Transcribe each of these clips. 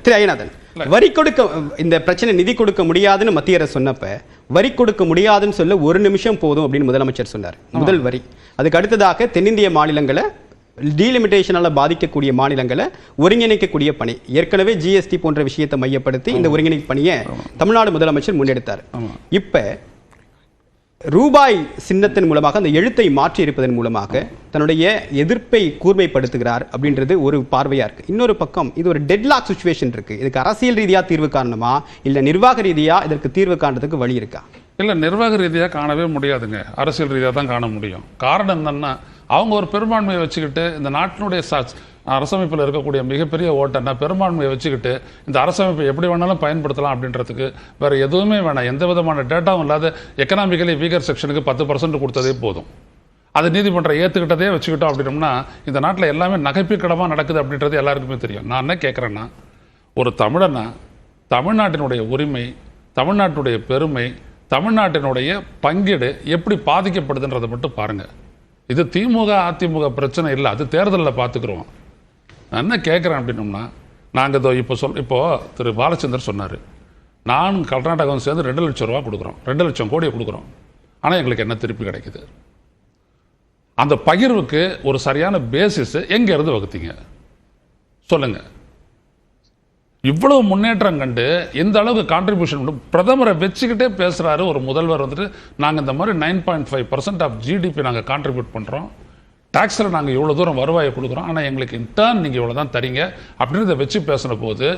திரு ஐயநாதன், வரி கொடுக்க இந்த பிரச்சனை நிதி கொடுக்க முடியாதுன்னு மத்திய அரசு சொன்னப்ப வரி கொடுக்க முடியாதுன்னு சொல்ல ஒரு நிமிஷம் போதும் அப்படின்னு முதலமைச்சர் சொன்னார். முதல் வரி. அதுக்கு அடுத்ததாக தென்னிந்திய மாநிலங்களை டீலிமிட்டேஷனால பாதிக்கக்கூடிய மாநிலங்களை ஒருங்கிணைக்கக்கூடிய பணி, ஏற்கனவே ஜிஎஸ்டி போன்ற விஷயத்தை மையப்படுத்தி இந்த ஒருங்கிணைப்பு பணியை தமிழ்நாடு முதலமைச்சர் முன்னெடுத்தார். இப்ப ரூபாய் சின்னத்தின் மூலமாக அந்த எழுத்தை மாற்றி இருப்பதன் மூலமாக தன்னுடைய எதிர்ப்பை கூர்மைப்படுத்துகிறார் அப்படின்றது ஒரு பார்வையா இருக்கு. இன்னொரு பக்கம் இது ஒரு டெட்லாக் சிச்சுவேஷன் இருக்கு. இதுக்கு அரசியல் ரீதியா தீர்வு காரணமா இல்ல நிர்வாக ரீதியா இதற்கு தீர்வு காண்றதுக்கு வழி இருக்கா? இல்ல, நிர்வாக ரீதியா காணவே முடியாதுங்க, அரசியல் ரீதியா தான் காண முடியும். காரணம் என்னன்னா, அவங்க ஒரு பெரும்பான்மையை வச்சுக்கிட்டு இந்த நாட்டினுடைய அரசமைப்பில் இருக்கக்கூடிய மிகப்பெரிய ஓட்டன்னா பெரும்பான்மையை வச்சுக்கிட்டு இந்த அரசமைப்பை எப்படி வேணாலும் பயன்படுத்தலாம் அப்படின்றதுக்கு வேற எதுவுமே வேணாம். எந்த விதமான டேட்டாவும் இல்லாத எக்கனாமிக்கலி வீக்கர் செக்ஷனுக்கு 10% கொடுத்ததே போதும். அது நீதிமன்றம் ஏற்றுக்கிட்டதே வச்சுக்கிட்டோம் அப்படின்னோம்னா இந்த நாட்டில் எல்லாமே நகைப்பிக்கடமாக நடக்குது அப்படின்றது எல்லாருக்குமே தெரியும். நான் என்ன கேட்குறேன்னா, ஒரு தமிழனா தமிழ்நாட்டினுடைய உரிமை, தமிழ்நாட்டினுடைய பெருமை, தமிழ்நாட்டினுடைய பங்கீடு எப்படி பாதிக்கப்படுதுன்றதை மட்டும் பாருங்கள். இது திமுக அதிமுக பிரச்சனை இல்லை, அது தேர்தலில் பார்த்துக்குறோம். நான் என்ன கேட்குறேன் அப்படின்னோம்னா, நாங்கள் இப்போ திரு பாலச்சந்தர் சொன்னார், நான் கர்நாடகம் சேர்ந்து 2 லட்சம் ரூபா கொடுக்குறோம், 2 லட்சம் கோடியை கொடுக்குறோம். ஆனால் எங்களுக்கு என்ன திருப்பி கிடைக்குது? அந்த பகிர்வுக்கு ஒரு சரியான பேசிஸ் எங்கேருந்து வகுத்தீங்க சொல்லுங்கள். இவ்வளவு முன்னேற்றம் கண்டு இந்த அளவுக்கு கான்ட்ரிபியூஷன் பிரதமரை வச்சுக்கிட்டே பேசுகிறாரு ஒரு முதல்வர் வந்துட்டு, நாங்கள் இந்த மாதிரி 9.5% ஆஃப் ஜிடிபி நாங்கள் கான்ட்ரிபியூட் பண்ணுறோம், டாக்ஸில் நாங்கள் இவ்வளோ தூரம் வருவாயை கொடுக்குறோம், ஆனால் எங்களுக்கு இன்டர்ன் நீங்கள் இவ்வளோ தான் தரீங்க அப்படின்றத வச்சு பேசின போது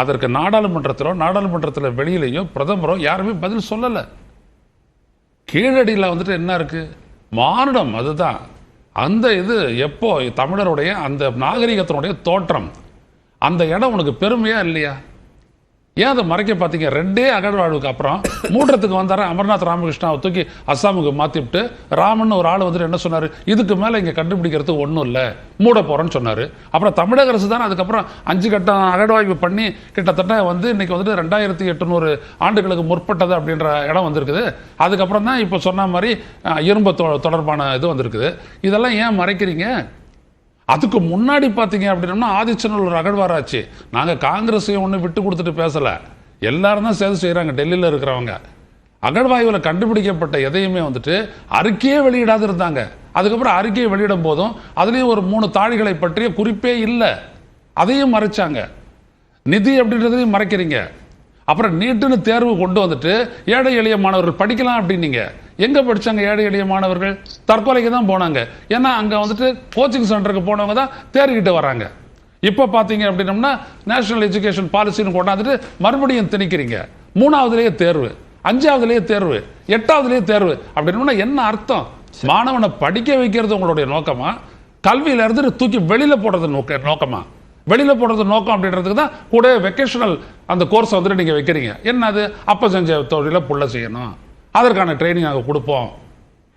அதற்கு நாடாளுமன்றத்தில் வெளியிலையோ பிரதமரோ யாருமே பதில் சொல்லலை. கீழடியில் வந்துட்டு என்ன இருக்குது? மானுடம். அதுதான் அந்த இது எப்போ தமிழருடைய அந்த நாகரிகத்தினுடைய தோற்றம், அந்த இடம் உனக்கு பெருமையா இல்லையா? ஏன் அதை மறைக்க பார்த்தீங்க? 2 அகழ்வாழ்வுக்கு அப்புறம் மூன்றத்துக்கு வந்தார அமர்நாத் ராமகிருஷ்ணாவை தூக்கி அஸ்ஸாமுக்கு மாற்றிவிட்டு ராமன் ஒரு ஆள் வந்துட்டு என்ன சொன்னார், இதுக்கு மேலே இங்கே கண்டுபிடிக்கிறதுக்கு ஒன்றும் இல்லை, மூட போகிறோன்னு சொன்னார். அப்புறம் தமிழக அரசு தானே அதுக்கப்புறம் 5 கட்டம் அகழ்வாய்வு பண்ணி கிட்டத்தட்ட இன்னைக்கு வந்துட்டு 2800 ஆண்டுகளுக்கு முற்பட்டது அப்படின்ற இடம் வந்திருக்குது. அதுக்கப்புறம் தான் இப்போ சொன்ன மாதிரி இரும்பு தொடர்பான இது வந்திருக்குது. இதெல்லாம் ஏன் மறைக்கிறீங்க? அதுக்கு முன்னாடி பார்த்தீங்க அப்படின்னா ஆதிச்சநல்லூர் அகழ்வாராய்ச்சி, நாங்கள் காங்கிரஸையும் ஒன்று விட்டு கொடுத்துட்டு பேசலை, எல்லாரும் தான் சேர்ந்து செய்கிறாங்க. டெல்லியில் இருக்கிறவங்க அகழ்வாய்வில் கண்டுபிடிக்கப்பட்ட எதையுமே வந்துட்டு அறிக்கையே வெளியிடாது இருந்தாங்க. அதுக்கப்புறம் அறிக்கையை வெளியிடும் போதும் அதுலேயும் ஒரு 3 தாழிகளை பற்றிய குறிப்பே இல்லை, அதையும் மறைச்சாங்க. நிதி அப்படின்றதையும் மறைக்கிறீங்க. அப்புறம் நீட்டுன்னு தேர்வு கொண்டு வந்துட்டு ஏழை எளிய மாணவர்கள் படிக்கலாம் அப்படின்னீங்க. எங்க படிச்சாங்க ஏழை எளிய மாணவர்கள்? தற்கொலைக்கு தான் போனாங்க. ஏன்னா அங்க வந்துட்டு கோச்சிங் சென்டருக்கு போனவங்க தான் தேறிக்கிட்டு வராங்க. இப்ப பாத்தீங்க அப்படின்னம்னா நேஷனல் எஜுகேஷன் பாலிசின்னு கொண்டாந்துட்டு மறுபடியும் திணிக்கிறீங்க. 3வதுலேயே தேர்வு, 5வதுலேயே தேர்வு, 8வதுலேயே தேர்வு அப்படின்னா என்ன அர்த்தம்? மாணவனை படிக்க வைக்கிறது உங்களுடைய நோக்கமா? கல்வியில இருந்து தூக்கி வெளியில போடுறது நோக்கமா? வெளியில போடுறது நோக்கம் அப்படின்றதுக்கு தான் கூட வெக்கேஷனல் அந்த கோர்ஸ் வந்துட்டு நீங்க வைக்கிறீங்க. என்னது? அப்ப செஞ்ச தொழில புள்ள செய்யணும், அதற்கான ட்ரைனிங் நாங்கள் கொடுப்போம்.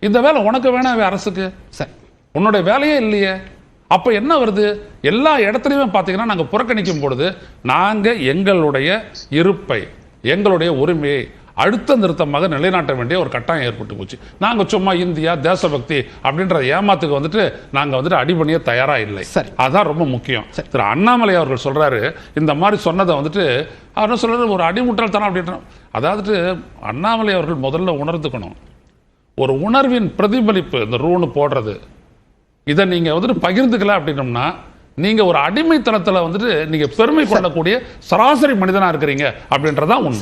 இந்த வேலை உனக்கு வேணாம் அரசுக்கு, சரி உன்னுடைய வேலையே இல்லையே. அப்ப என்ன வருது? எல்லா இடத்துலையுமே பார்த்தீங்கன்னா நாங்கள் புறக்கணிக்கும் பொழுது நாங்கள் எங்களுடைய இருப்பை, எங்களுடைய உரிமையை அழுத்த நிறுத்தமாக நிலைநாட்ட வேண்டிய ஒரு கட்டாயம் ஏற்பட்டு போச்சு. நாங்கள் சும்மா இந்தியா தேசபக்தி அப்படின்ற ஏமாத்துக்கு வந்துட்டு நாங்கள் வந்துட்டு அடிபணிய தயாரா இல்லை. சரி, அதான் ரொம்ப முக்கியம். திரு அண்ணாமலை அவர்கள் சொல்றாரு, இந்த மாதிரி சொன்னதை வந்துட்டு அவர் சொல்றாரு ஒரு அடிமுட்டாள்தனம் அப்படின்ற. அதாவது அண்ணாமலை அவர்கள் முதல்ல உணர்ந்துக்கணும், ஒரு உணர்வின் பிரதிபலிப்பு இந்த ரூன்னு போடுறது, இதை நீங்க வந்துட்டு பகிர்ந்துக்கல அப்படின்னோம்னா நீங்க ஒரு அடிமைத்தனத்துல வந்துட்டு நீங்க பெருமை கொள்ளக்கூடிய சராசரி மனிதனா இருக்கிறீங்க அப்படின்றதான் உண்மை.